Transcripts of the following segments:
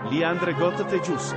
Leandre got te juice.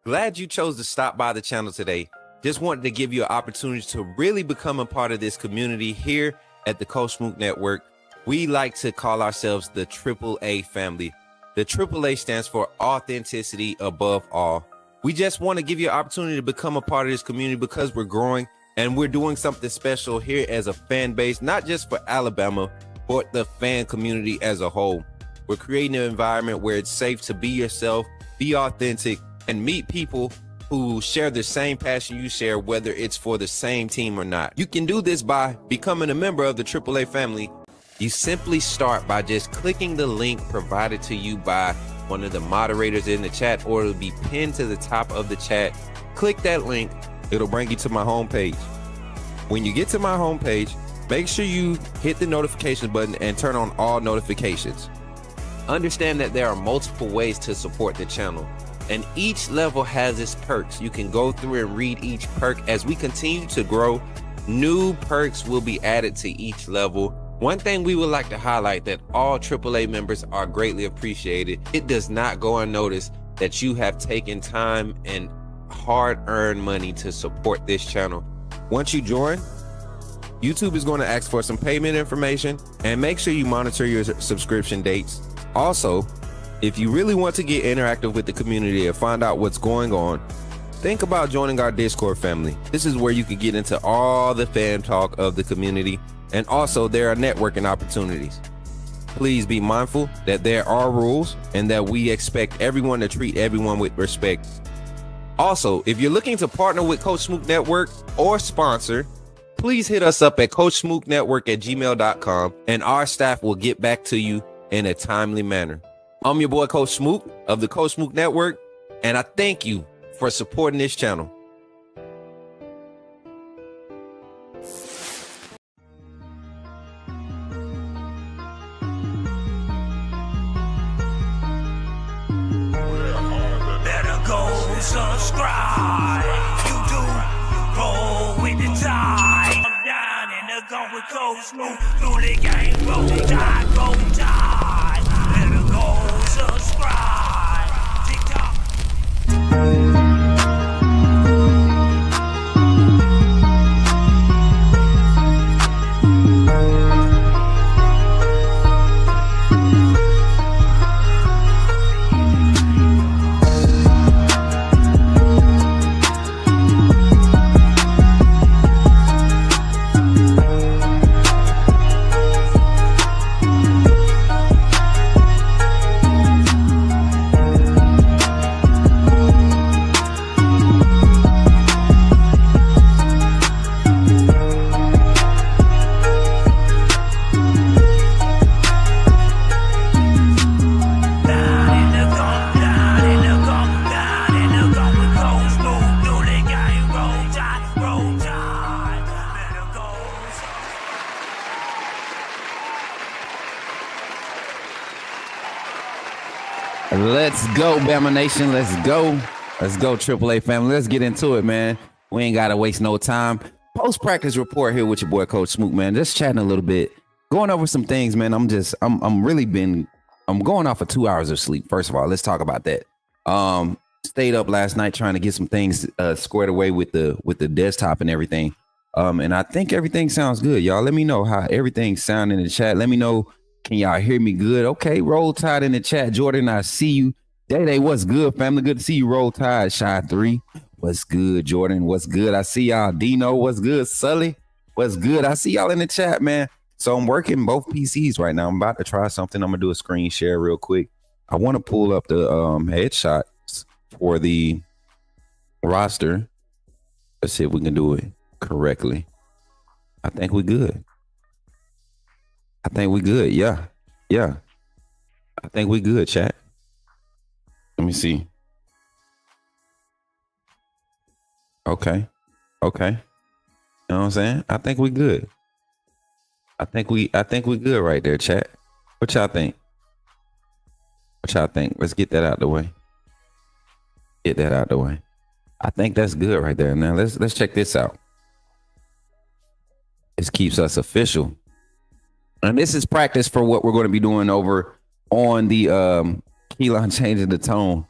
Glad you chose to stop by the channel today. Just wanted to give you an opportunity to really become a part of this community here at the Coach Smook Network. We like to call ourselves the AAA family. The AAA stands for authenticity above all. We just want to give you an opportunity to become a part of this community because we're growing and we're doing something special here as a fan base, not just for Alabama, but the fan community as a whole. We're creating an environment where it's safe to be yourself, be authentic, and meet people who share the same passion you share, whether it's for the same team or not. You can do this by becoming a member of the AAA family. You simply start by just clicking the link provided to you by one of the moderators in the chat, or it'll be pinned to the top of the chat. Click that link, it'll bring you to my homepage. When you get to my homepage, make sure you hit the notification button and turn on all notifications. Understand that there are multiple ways to support the channel, and each level has its perks. You can go through and read each perk. As we continue to grow, new perks will be added to each level. One thing we would like to highlight that all AAA members are greatly appreciated. It does not go unnoticed that you have taken time and hard-earned money to support this channel. Once you join, YouTube is going to ask for some payment information, and make sure you monitor your subscription dates. Also, if you really want to get interactive with the community and find out what's going on, think about joining our Discord family. This is where you can get into all the fan talk of the community, and also there are networking opportunities. Please be mindful that there are rules and that we expect everyone to treat everyone with respect. Also, if you're looking to partner with Coach Smook Network or sponsor, please hit us up at coachsmooknetwork@gmail.com, and our staff will get back to you in a timely manner. I'm your boy, Coach Smook of the Coach Smook Network, and I thank you for supporting this channel. Better go subscribe. You do roll with the tide. I'm down in the gun with Coach Smook. Through the game, roll tide, roll tide. Better go subscribe. TikTok. Let's go, Bama Nation. Let's go. Let's go, AAA family. Let's get into it, man. We ain't got to waste no time. Post-practice report here with your boy, Coach Smook, man. Just chatting a little bit, going over some things, man. I'm going off of 2 hours of sleep. First of all, let's talk about that. Stayed up last night trying to get some things squared away with the desktop and everything. And I think everything sounds good, y'all. Let me know how everything sound in the chat. Let me know Can y'all hear me good? Okay, Roll Tide in the chat. Jordan, I see you. Day, what's good, family? Good to see you. Roll Tide, Shy 3. What's good, Jordan? What's good? I see y'all. Dino, what's good? Sully, what's good? I see y'all in the chat, man. So I'm working both PCs right now. I'm about to try something. I'm going to do a screen share real quick. I want to pull up the headshots for the roster. Let's see if we can do it correctly. I think we're good. Yeah. I think we good, chat. Let me see. Okay. You know what I'm saying? I think we good. I think we good right there, chat. What y'all think? Let's get that out the way. I think that's good right there. Now let's check this out. This keeps us official. And this is practice for what we're going to be doing over on the Keelan changing the tone.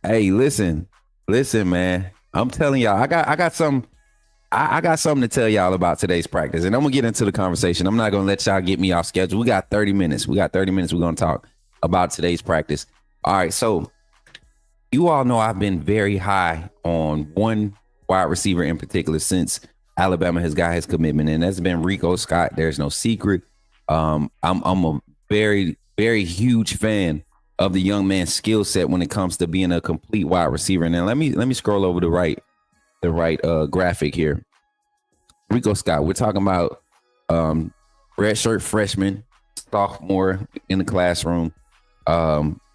Hey, listen, man. I'm telling y'all, I got something to tell y'all about today's practice. And I'm gonna get into the conversation. I'm not gonna let y'all get me off schedule. We got 30 minutes. We're gonna talk about today's practice. All right, so you all know I've been very high on one wide receiver in particular since Alabama has got his commitment, and that's been Rico Scott. There's no secret. I'm a very, very huge fan of the young man's skill set when it comes to being a complete wide receiver. And then let me scroll over the right graphic here. Rico Scott, we're talking about redshirt freshman, sophomore in the classroom.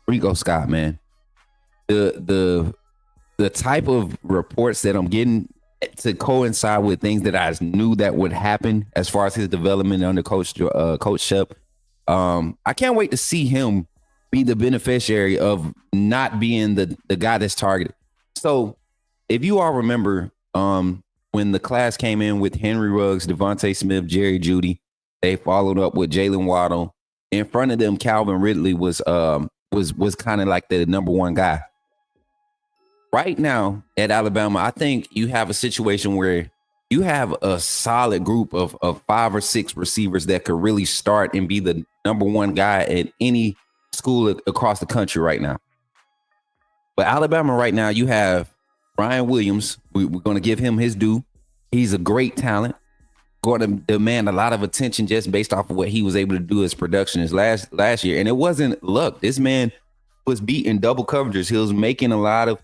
Rico Scott, man. The type of reports that I'm getting to coincide with things that I knew that would happen as far as his development under Coach Shep. I can't wait to see him be the beneficiary of not being the guy that's targeted. So if you all remember, when the class came in with Henry Ruggs, Devontae Smith, Jerry Jeudy, they followed up with Jalen Waddle. In front of them, Calvin Ridley was kind of like the number one guy. Right now at Alabama, I think you have a situation where you have a solid group of 5 or 6 receivers that could really start and be the number one guy at any school across the country right now. But Alabama right now, you have Ryan Williams. We're going to give him his due. He's a great talent. Going to demand a lot of attention just based off of what he was able to do his production his last year. And it wasn't luck. This man was beating double coverages. He was making a lot of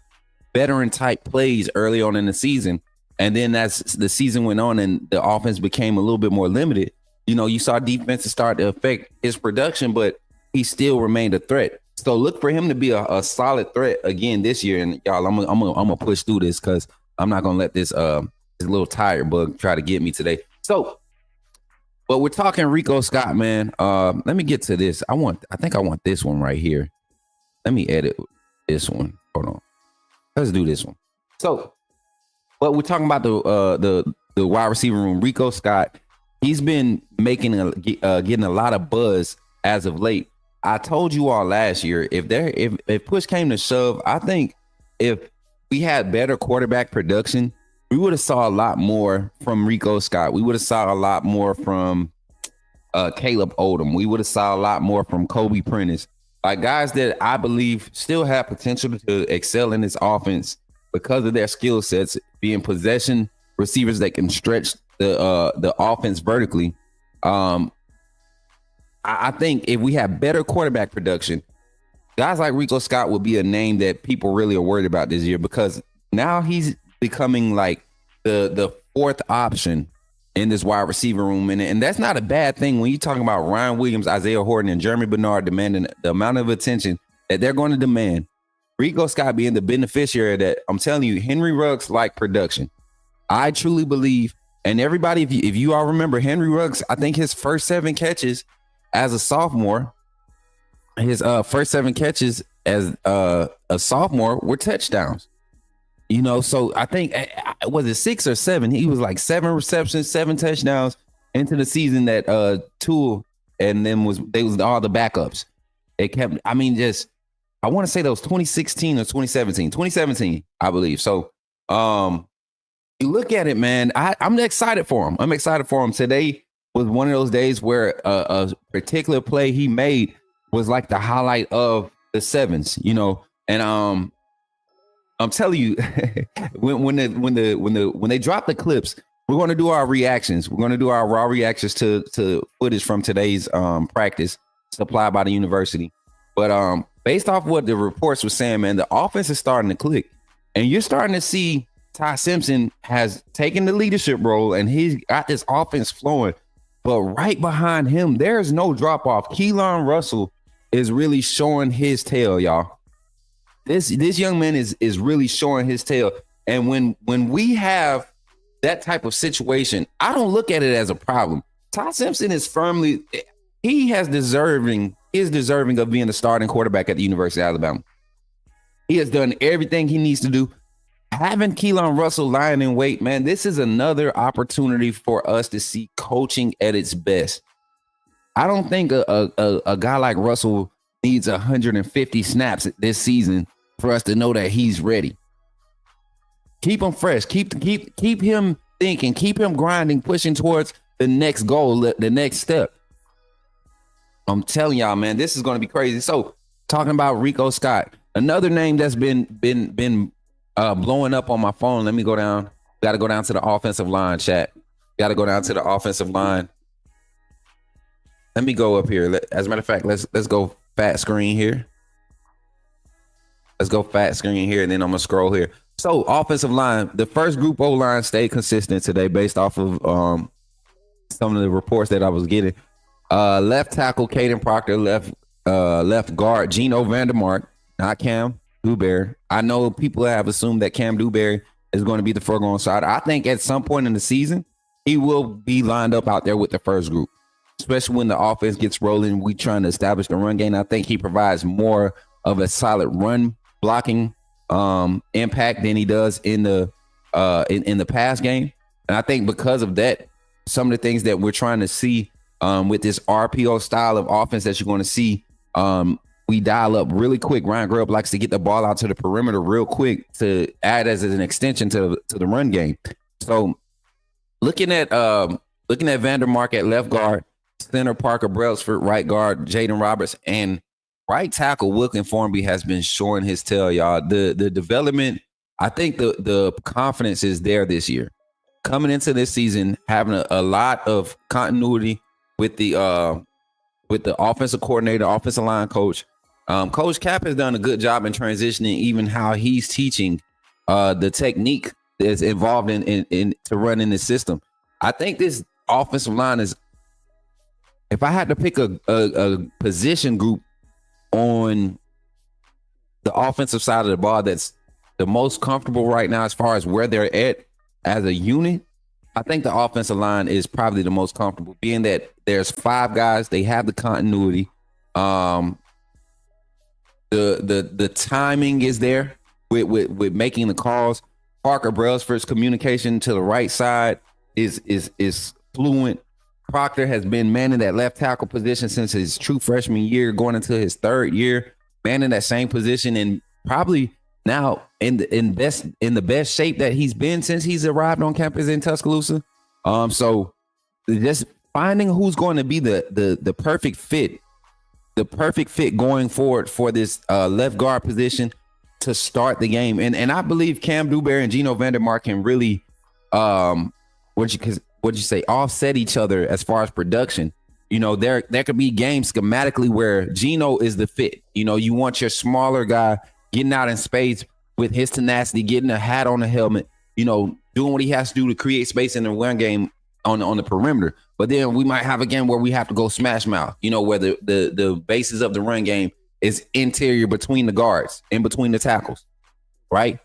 veteran type plays early on in the season. And then as the season went on and the offense became a little bit more limited, you saw defenses start to affect his production, but he still remained a threat. So look for him to be a solid threat again this year. And y'all, I'm gonna push through this because I'm not gonna let this little tired bug try to get me today. So, but we're talking Rico Scott, man. Let me get to this. I think I want this one right here. Let me edit this one. Hold on. Let's do this one. So, but we're talking about the wide receiver room. Rico Scott, he's been getting a lot of buzz as of late. I told you all last year, if push came to shove, I think if we had better quarterback production, we would have saw a lot more from Rico Scott. We would have saw a lot more from Caleb Odom. We would have saw a lot more from Kobe Prentice. Like guys that I believe still have potential to excel in this offense because of their skill sets, being possession receivers that can stretch the offense vertically. I think if we have better quarterback production, guys like Rico Scott would be a name that people really are worried about this year because now he's becoming like the fourth option in this wide receiver room. And that's not a bad thing when you're talking about Ryan Williams, Isaiah Horton, and Jeremy Bernard demanding the amount of attention that they're going to demand. Rico Scott being the beneficiary of that. I'm telling you, Henry Ruggs like production. I truly believe, and everybody, if you all remember, Henry Ruggs, I think his first 7 catches as a sophomore, first 7 catches as a sophomore were touchdowns. So I think, was it 6 or 7? He was like 7 receptions, 7 touchdowns into the season that Tool and then was all the backups. It kept, I want to say that was 2016 or 2017, I believe. So you look at it, man, I'm excited for him. I'm excited for him. Today was one of those days where a particular play he made was like the highlight of the sevens, you know. And I'm telling you, when they drop the clips, we're going to do our reactions. We're going to do our raw reactions to footage from today's practice supplied by the university. But based off what the reports were saying, man, the offense is starting to click, and you're starting to see Ty Simpson has taken the leadership role, and he's got this offense flowing. But right behind him, there's no drop off. Keelan Russell is really showing his tail, y'all. This young man is really showing his tail. And when we have that type of situation, I don't look at it as a problem. Ty Simpson is deserving of being the starting quarterback at the University of Alabama. He has done everything he needs to do. Having Keelan Russell lying in wait, man, this is another opportunity for us to see coaching at its best. I don't think a guy like Russell needs 150 snaps this season for us to know that he's ready. Keep him fresh. Keep him thinking. Keep him grinding, pushing towards the next goal, the next step. I'm telling y'all, man, this is going to be crazy. So, talking about Rico Scott, another name that's been blowing up on my phone. Let me go down. Got to go down to the offensive line, chat. Got to go down to the offensive line. Let me go up here. As a matter of fact, let's go fat screen here. Let's go fat screen here, and then I'm gonna scroll here. So, offensive line, the first group O line stayed consistent today, based off of some of the reports that I was getting. Left tackle Caden Proctor, left guard Gino Vandermark, not Cam Dewberry. I know people have assumed that Cam Dewberry is going to be the foregoing side. I think at some point in the season, he will be lined up out there with the first group, especially when the offense gets rolling. We trying to establish the run game. I think he provides more of a solid run blocking impact than he does in the pass game. And I think because of that, some of the things that we're trying to see with this RPO style of offense that you're going to see, we dial up really quick. Ryan Grubb likes to get the ball out to the perimeter real quick to add as an extension to the run game. So looking at Vandermark at left guard, center Parker Brailsford, right guard Jaden Roberts, and right tackle Wilkin Formby has been showing his tail, y'all. The development, I think the confidence is there this year. Coming into this season, having a lot of continuity with the offensive coordinator, offensive line coach. Coach Cap has done a good job in transitioning even how he's teaching the technique that's involved in to run in the system. I think this offensive line is, if I had to pick a position group on the offensive side of the ball that's the most comfortable right now as far as where they're at as a unit, I think the offensive line is probably the most comfortable, being that there's 5 guys, they have the continuity. The timing is there with making the calls. Parker Brailsford's communication to the right side is fluent. Proctor has been manning that left tackle position since his true freshman year, going into his 3rd year, manning that same position, and probably now in the best shape that he's been since he's arrived on campus in Tuscaloosa. So just finding who's going to be the perfect fit going forward for this left guard position to start the game. And I believe Cam Dewberry and Gino Vandermark can really offset each other as far as production. You know, there could be games schematically where Gino is the fit. You know, you want your smaller guy getting out in space with his tenacity, getting a hat on the helmet, you know, doing what he has to do to create space in the run game on the perimeter. But then we might have a game where we have to go smash mouth, you know, where the basis of the run game is interior between the guards, in between the tackles, right?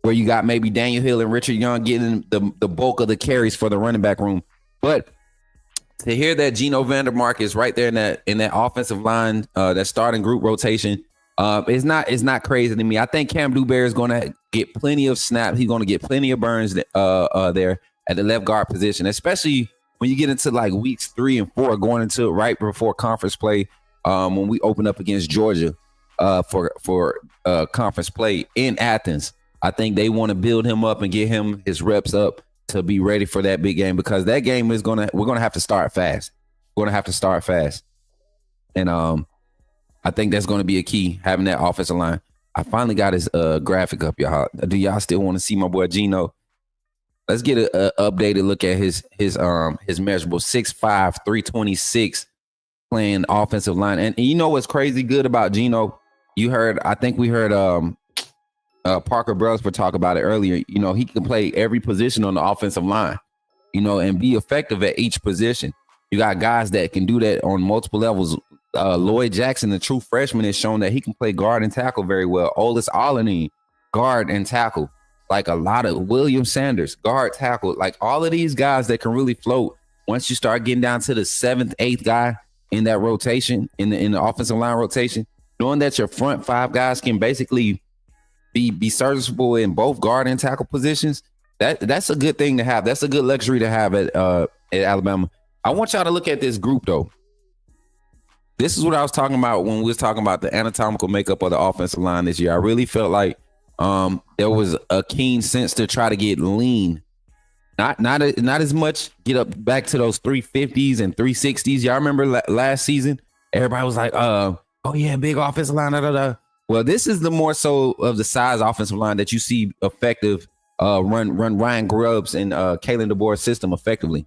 Where you got maybe Daniel Hill and Richard Young getting the bulk of the carries for the running back room. But to hear that Gino Vandermark is right there in that offensive line, that starting group rotation, it's not crazy to me. I think Cam Dewberry is going to get plenty of snaps. He's going to get plenty of burns there at the left guard position, especially when you get into like weeks 3 and 4, going into right before conference play, when we open up against Georgia for conference play in Athens. I think they want to build him up and get him his reps up to be ready for that big game, because that game is we're gonna have to start fast. We're gonna have to start fast, and I think that's gonna be a key, having that offensive line. I finally got his graphic up, y'all. Do y'all still want to see my boy Gino? Let's get a updated look at his measurable 6'5", 326, playing offensive line. And you know what's crazy good about Gino? I think we heard Parker Brelsford talk about it earlier. You know, he can play every position on the offensive line, you know, and be effective at each position. You got guys that can do that on multiple levels. Lloyd Jackson, the true freshman, has shown that he can play guard and tackle very well. Olis Alani, guard and tackle. Like a lot of William Sanders, guard, tackle. Like all of these guys that can really float. Once you start getting down to the 7th, 8th guy in that rotation, in the offensive line rotation, knowing that your front 5 guys can basically be serviceable in both guard and tackle positions, that's a good thing to have. That's a good luxury to have at Alabama. I want y'all to look at this group, though. This is what I was talking about when we was talking about the anatomical makeup of the offensive line this year. I really felt like there was a keen sense to try to get lean. Not as much get up back to those 350s and 360s. Y'all remember last season? Everybody was like, oh yeah, big offensive line, da, da, da. Well, this is the more so of the size offensive line that you see effective run Ryan Grubbs and Kalen DeBoer's system effectively.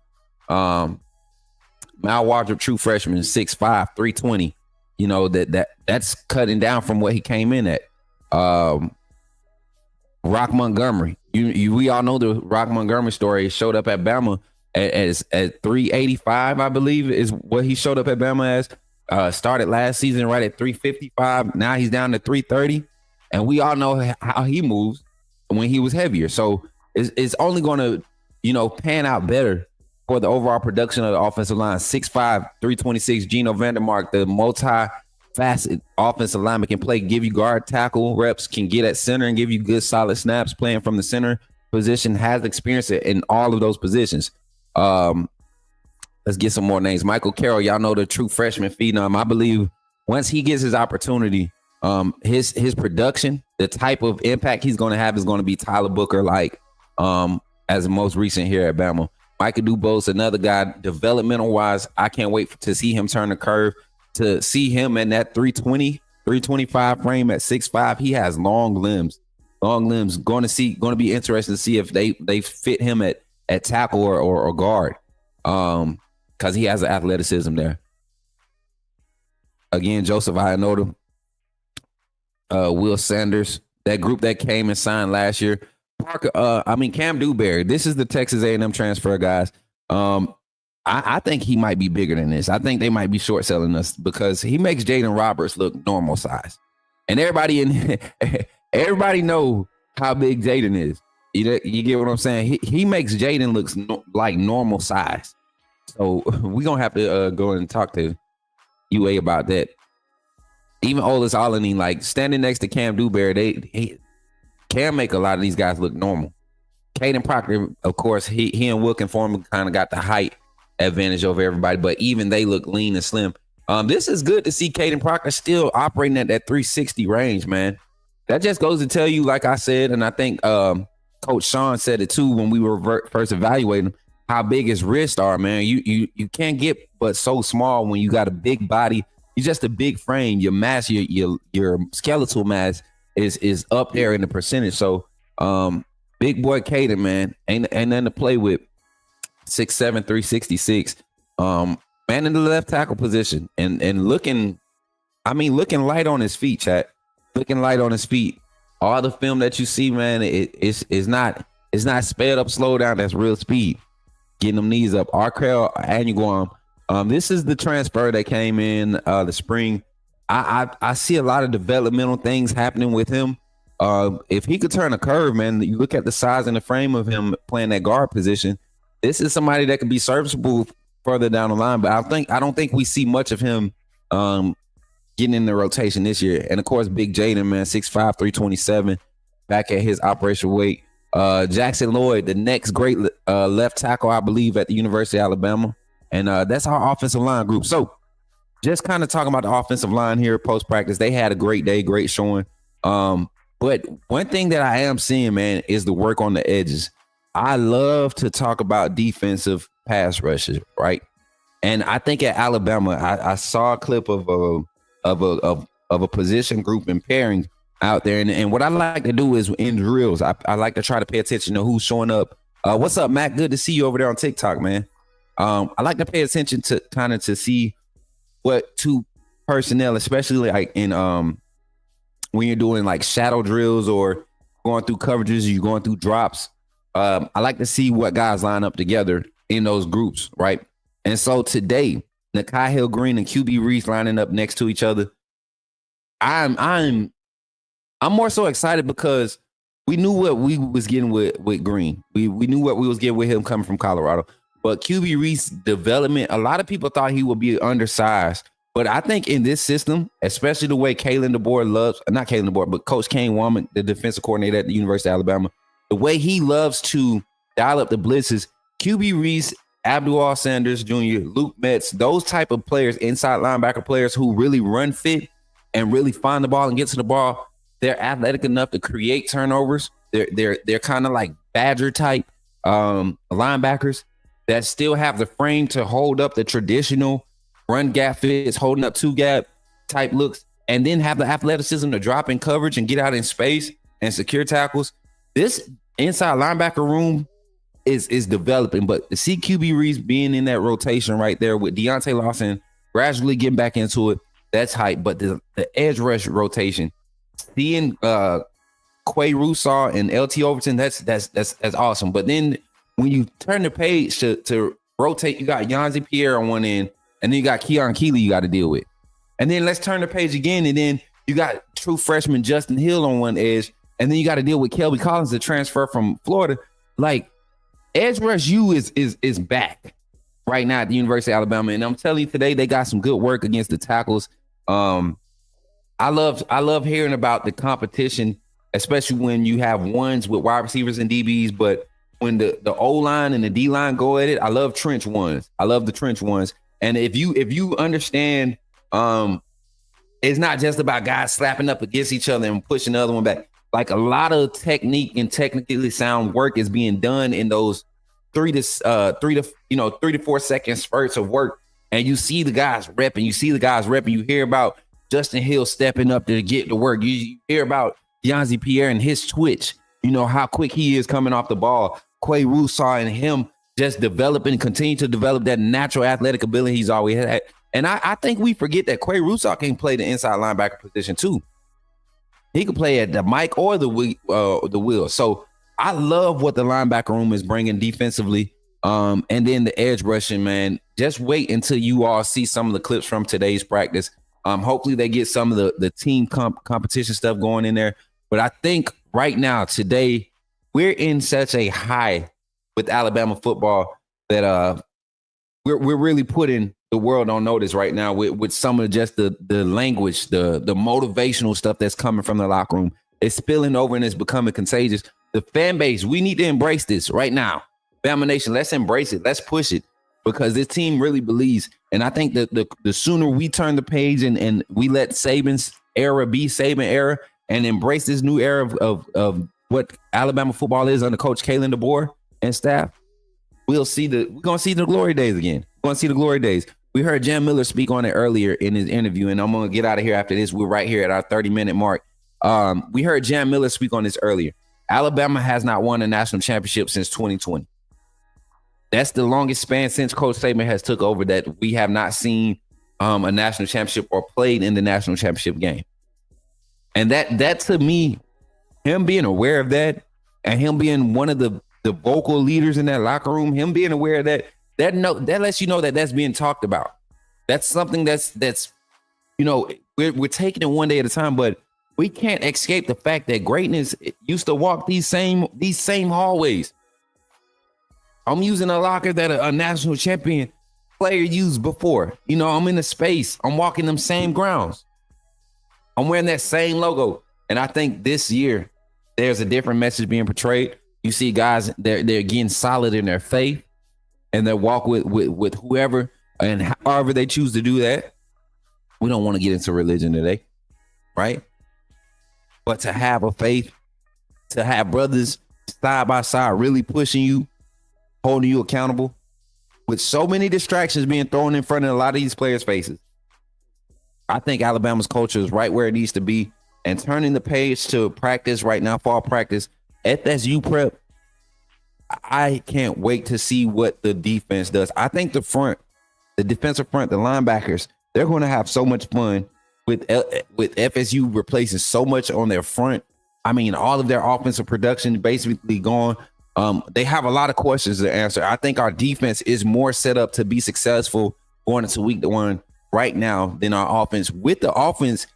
Mal Wardrop, true freshman, 6'5", 320. You know, that's cutting down from what he came in at. Rock Montgomery. We all know the Rock Montgomery story. He showed up at Bama at 385, I believe, is what he showed up at Bama as. Started last season right at 355. Now he's down to 330. And we all know how he moves when he was heavier. So it's only going to, pan out better for the overall production of the offensive line. 6'5", 326, Geno Vandermark, the multi-facet offensive lineman, can play, give you guard, tackle reps, can get at center and give you good solid snaps playing from the center position, has experience in all of those positions. Let's get some more names. Michael Carroll, y'all know the true freshman phenom. I believe once he gets his opportunity, his production, the type of impact he's going to have is going to be Tyler Booker, like as the most recent here at Bama. Micah Dubose, another guy, developmental wise, I can't wait to see him turn the curve, to see him in that 320, 325 frame at 6'5". He has long limbs. Going to be interesting to see if they fit him at tackle or guard. Because he has the athleticism there. Again, Joseph Ionota, Will Sanders, that group that came and signed last year. Cam Dewberry. This is the Texas A&M transfer, guys. I think he might be bigger than this. I think they might be short selling us because he makes Jaden Roberts look normal size, and everybody know how big Jaden is. You get what I'm saying? He makes Jaden looks like normal size. So we're going to have to go and talk to UA about that. Even Olis Alani, like standing next to Cam Dewberry, they can make a lot of these guys look normal. Caden Proctor, of course, he and Will Conform kind of got the height advantage over everybody, but even they look lean and slim. This is good to see Caden Proctor still operating at that 360 range, man. That just goes to tell you, like I said, and I think Coach Sean said it too when we were first evaluating him, how big his wrists are, man. You can't get but so small when you got a big body. You're just a big frame. Your mass, your skeletal mass is up there in the percentage. So big boy Caden, man, ain't nothing to play with. 6'7", 366. Man in the left tackle position and looking light on his feet, chat. Looking light on his feet. All the film that you see, man, it's not sped up, slow down. That's real speed. Getting them knees up. Arkel Anuguam. This is the transfer that came in the spring. I see a lot of developmental things happening with him. If he could turn a curve, man, you look at the size and the frame of him playing that guard position. This is somebody that can be serviceable further down the line. But I don't think we see much of him getting in the rotation this year. And of course, Big Jaden, man, 6'5", 327, back at his operational weight. Jackson Lloyd, the next great left tackle, I believe, at the University of Alabama. And that's our offensive line group. So just kind of talking about the offensive line here post-practice. They had a great day, great showing. But one thing that I am seeing, man, is the work on the edges. I love to talk about defensive pass rushes, right? And I think at Alabama, I saw a clip of a position group and pairing out there. And what I like to do is in drills, I like to try to pay attention to who's showing up. What's up, Matt? Good to see you over there on TikTok, man. I like to pay attention to kind of to see what two personnel, especially like in when you're doing like shadow drills or going through coverages, you're going through drops. I like to see what guys line up together in those groups, right? And so today, Nakai Hill-Green and QB Reese lining up next to each other. I'm more so excited because we knew what we was getting with Green. We knew what we was getting with him coming from Colorado. But QB Reese development, a lot of people thought he would be undersized. But I think in this system, especially the way Kalen DeBoer loves, not Kalen DeBoer, but Coach Kane Wommack, the defensive coordinator at the University of Alabama, the way he loves to dial up the blitzes, QB Reese, Abdul Sanders Jr., Luke Metz, those type of players, inside linebacker players who really run fit and really find the ball and get to the ball, they're athletic enough to create turnovers. They're kind of like Badger type linebackers that still have the frame to hold up the traditional run gap fits, holding up two gap type looks, and then have the athleticism to drop in coverage and get out in space and secure tackles. This inside linebacker room is developing, but the CQB Reese being in that rotation right there with Deontay Lawson gradually getting back into it, that's hype. But the edge rush rotation, seeing Quay Russaw and LT Overton, that's awesome. But then when you turn the page to rotate, you got Yanzi Pierre on one end, and then you got Keon Keeley you got to deal with. And then let's turn the page again, and then you got true freshman Justin Hill on one edge, and then you got to deal with Kelby Collins, the transfer from Florida. Like, edge rush U is back right now at the University of Alabama, and I'm telling you today they got some good work against the tackles. I love hearing about the competition, especially when you have ones with wide receivers and DBs. But when the O line and the D line go at it, I love trench ones. I love the trench ones. And if you understand, it's not just about guys slapping up against each other and pushing the other one back. Like, a lot of technique and technically sound work is being done in those 3 to 4 second spurts of work. And you see the guys repping. You hear about Justin Hill stepping up to get to work. You hear about Yanzi Pierre and his twitch, how quick he is coming off the ball. Quay Russaw and him just continue to develop that natural athletic ability he's always had. And I think we forget that Quay Russaw can play the inside linebacker position too. He can play at the mic or the wheel. So I love what the linebacker room is bringing defensively. And then the edge rushing, man, just wait until you all see some of the clips from today's practice. Hopefully they get some of the team competition stuff going in there. But I think right now, today, we're in such a high with Alabama football that we're really putting the world on notice right now with some of just the language, the motivational stuff that's coming from the locker room. It's spilling over and it's becoming contagious. The fan base, we need to embrace this right now. Bama Nation, let's embrace it. Let's push it, because this team really believes. And I think that the sooner we turn the page and we let Saban's era be Saban era and embrace this new era of what Alabama football is under Coach Kalen DeBoer and staff, we're going to see the glory days again. We're going to see the glory days. We heard Jam Miller speak on it earlier in his interview, and I'm going to get out of here after this. We're right here at our 30-minute mark. We heard Jam Miller speak on this earlier. Alabama has not won a national championship since 2020. That's the longest span since Coach Saban has took over that we have not seen a national championship or played in the national championship game. And that to me, him being aware of that and him being one of the vocal leaders in that locker room, him being aware of that lets you know that that's being talked about. That's something that's we're taking it one day at a time, but we can't escape the fact that greatness used to walk these same hallways. I'm using a locker that a national champion player used before. I'm in a space. I'm walking them same grounds. I'm wearing that same logo. And I think this year there's a different message being portrayed. You see guys, they're getting solid in their faith and they walk with whoever and however they choose to do that. We don't want to get into religion today, right? But to have a faith, to have brothers side by side, really pushing you, holding you accountable. With so many distractions being thrown in front of a lot of these players' faces, I think Alabama's culture is right where it needs to be. And turning the page to practice right now, fall practice, FSU prep, I can't wait to see what the defense does. I think the defensive front, the linebackers, they're going to have so much fun with FSU replacing so much on their front. I mean, all of their offensive production basically gone. They have a lot of questions to answer. I think our defense is more set up to be successful going into week 1 right now than our offense. With the offense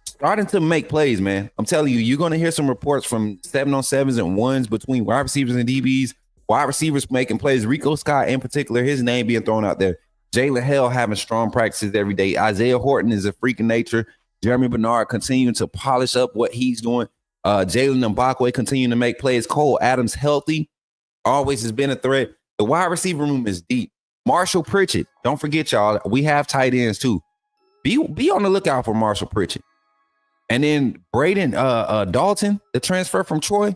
starting to make plays, man, I'm telling you, you're going to hear some reports from 7-on-7s and 1s between wide receivers and DBs, wide receivers making plays. Rico Scott in particular, his name being thrown out there. Jalen Hell having strong practices every day. Isaiah Horton is a freak of nature. Jeremy Bernard continuing to polish up what he's doing. Jalen Mbakwe continuing to make plays. Cole Adams healthy, always has been a threat. The wide receiver room is deep. Marshall Pritchett, don't forget, y'all, we have tight ends too. Be on the lookout for Marshall Pritchett. And then Braden Dalton, the transfer from Troy.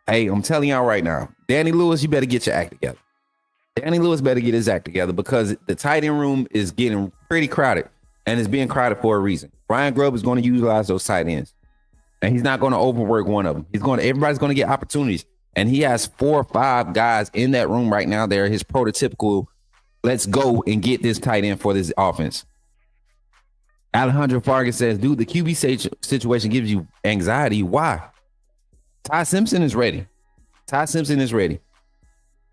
Hey, I'm telling y'all right now, Danny Lewis, you better get your act together. Danny Lewis better get his act together because the tight end room is getting pretty crowded, and it's being crowded for a reason. Brian Grubb is going to utilize those tight ends, and he's not going to overwork one of them. Everybody's going to get opportunities, and he has 4 or 5 guys in that room right now. They're his prototypical, let's go and get this tight end for this offense. Alejandro Fargas says, dude, the QB situation gives you anxiety. Why? Ty Simpson is ready. Ty Simpson is ready.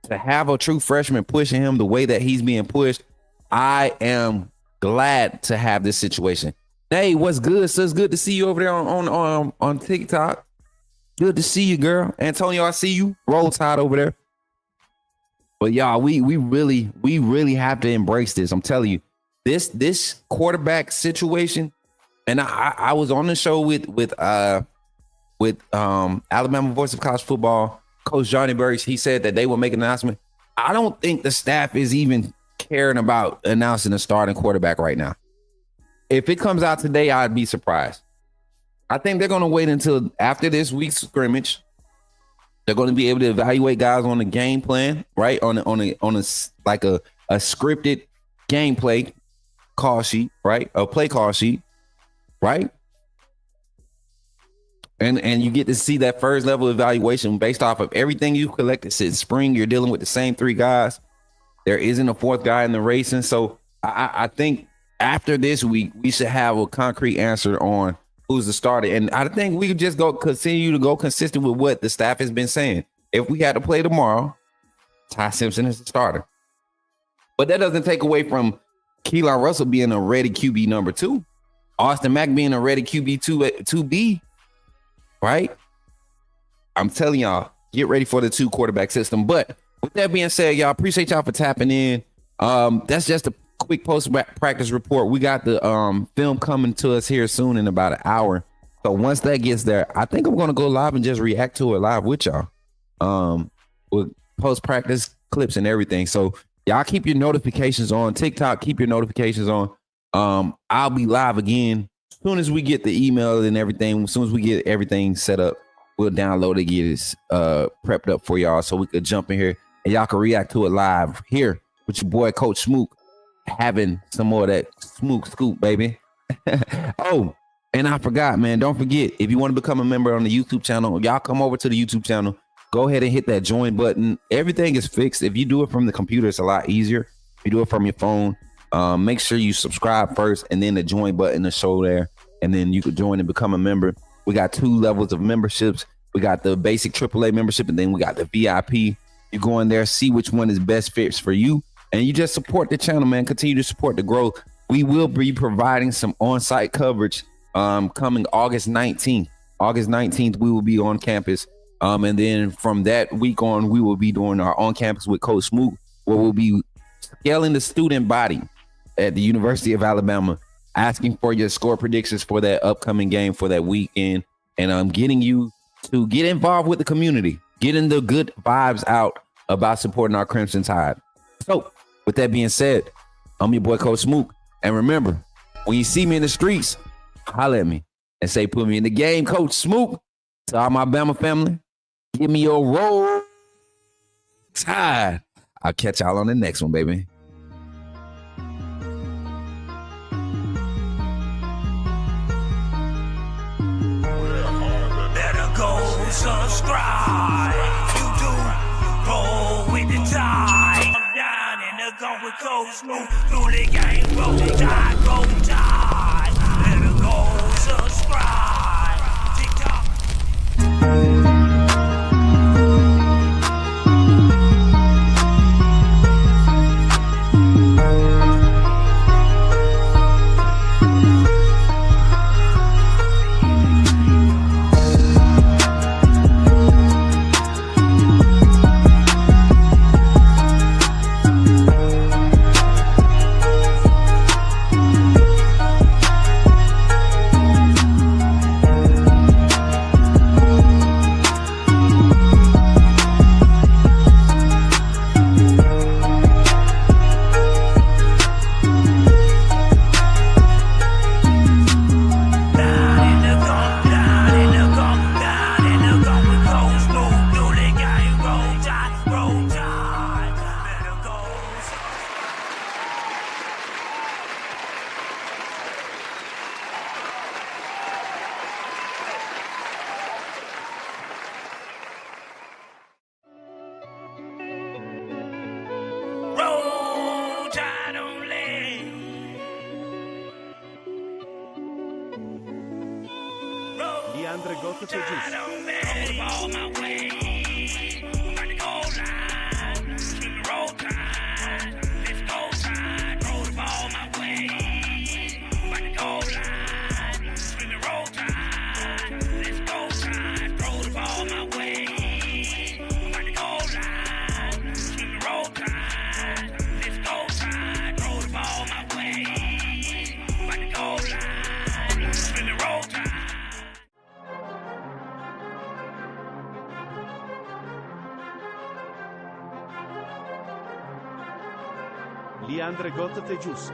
To have a true freshman pushing him the way that he's being pushed, I am glad to have this situation. Hey, what's good? Sis, good to see you over there on TikTok. Good to see you, girl. Antonio, I see you. Roll Tide over there. But y'all, we really have to embrace this. I'm telling you, this quarterback situation. And I was on the show with Alabama Voice of College Football. Coach Johnny Burks, he said that they will make an announcement. I don't think the staff is even caring about announcing a starting quarterback right now. If it comes out today, I'd be surprised. I think they're going to wait until after this week's scrimmage. They're going to be able to evaluate guys on the game plan, right? On a scripted gameplay call sheet, right? A play call sheet, right? And you get to see that first level evaluation based off of everything you collected since spring. You're dealing with the same 3 guys. There isn't a 4th guy in the racing. So I think after this week, we should have a concrete answer on who's the starter. And I think we could just continue to go consistent with what the staff has been saying. If we had to play tomorrow, Ty Simpson is the starter. But that doesn't take away from Keelan Russell being a ready QB number 2. Austin Mack being a ready QB 2B. Right? I'm telling y'all, get ready for the 2 quarterback system. But with that being said, y'all, appreciate y'all for tapping in. That's just a quick post-practice report. We got the film coming to us here soon in about an hour. So once that gets there, I think I'm going to go live and just react to it live with y'all with post-practice clips and everything. So y'all keep your notifications on. TikTok, keep your notifications on. I'll be live again. As soon as we get the email and everything, as soon as we get everything set up, we'll download it, get it prepped up for y'all so we could jump in here and y'all can react to it live here with your boy, Coach Smook, having some more of that Smook scoop, baby. Oh, and I forgot, man, don't forget, if you want to become a member on the YouTube channel, y'all come over to the YouTube channel, go ahead and hit that join button. Everything is fixed. If you do it from the computer, it's a lot easier. If you do it from your phone, make sure you subscribe first and then the join button to show there, and then you could join and become a member. We got 2 levels of memberships. We got the basic AAA membership, and then we got the VIP. You go in there, see which one is best fits for you, and you just support the channel, man. Continue to support the growth. We will be providing some on-site coverage coming August 19th. August 19th, we will be on campus. And then from that week on, we will be doing our on-campus with Coach Smook, where we'll be scaling the student body at the University of Alabama, asking for your score predictions for that upcoming game for that weekend, and getting you to get involved with the community, getting the good vibes out about supporting our Crimson Tide. So with that being said, I'm your boy, Coach Smook. And remember, when you see me in the streets, holler at me and say, put me in the game, Coach Smook. To all my Bama family, give me your roll tide. I'll catch y'all on the next one, baby. Better go subscribe. You do roll with the tide. I'm down in the gun with Coach Smook. Through the game, roll tide, roll tide. Better go subscribe. TikTok. Roll tide only. Leandre Goto to juice. All my way. By the goal line. Screaming roll tide. Let's go tide. Roll the ball my way. By the goal line. Screaming roll tide. Let's go tide. Roll the ball my way. By the goal line. Screaming roll tide. Let's go tide. Roll the ball my way. By the goal line. Screaming roll tide. Leandre Goto to juice.